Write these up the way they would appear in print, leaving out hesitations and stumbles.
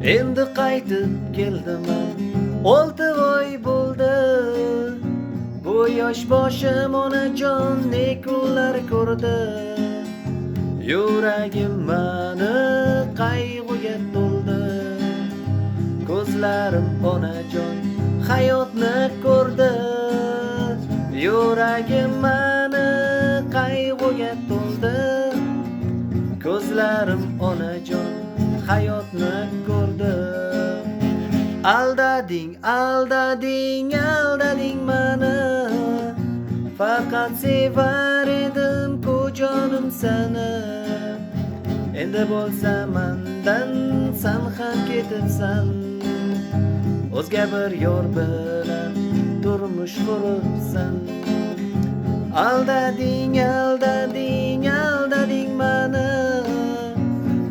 Endi qaytib keldiman, 6 oy bo'ldi. Bu yosh boshim onajon ne kunlar ko'rdi. Yuragim mani qayg'uga to'ldi. Ko'zlarim onajon hayotni ko'rdi. Yuragim mani qayg'uga to'ldi. Ko'zlarim onajon hayotni ko'rdi. Aldading, aldading, aldading mani. Faqat sevar edim ku jonim seni. Endi bo'lsa mendan sen ham ketibsan. O'zga bir yor bilan turmush quribsan. Aldading, aldading, aldading mani.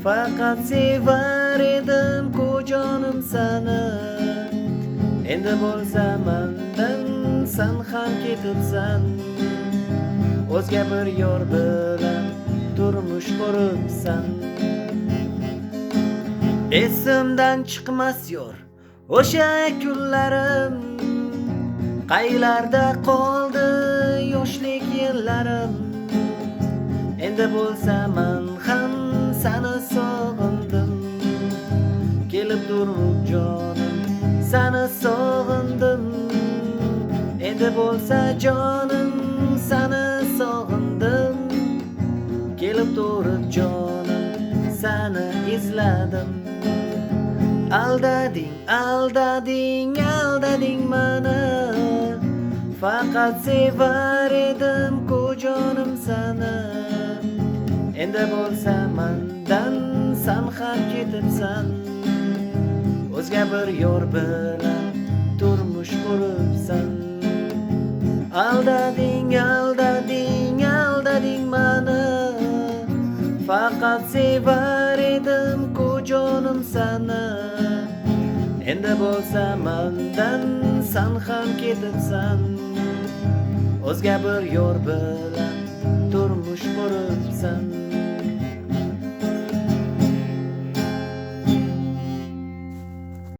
Faqat sevar edim ku jonim seni. Endi bo'lsa mendan sen ham ketibsan. O'zga bir yor bilan turmush quribsan. Esimdan chiqmas yor o'sha kunlarim. Qaylarda qoldi yoshlik yillarim. Endi bo'lsa men ham seni sog'indim. Kelib turib jonim seni sog'indim. Endi bo'lsa jonim seni sog'indim. Kelib turib jonim seni izladim. Aldading, aldading, aldading mani. Faqat sevar edim ku jonim seni. Endi bo'lsa mendan sen ham ketibsan. O'zga bir yor bilan turmush quribsan. Aldading, aldading, aldading mani. Faqat sevar edim ku jonim seni. Endi bo'lsa mendan sen ham ketibsan. O'zga bir yor bilan turmush quribsan.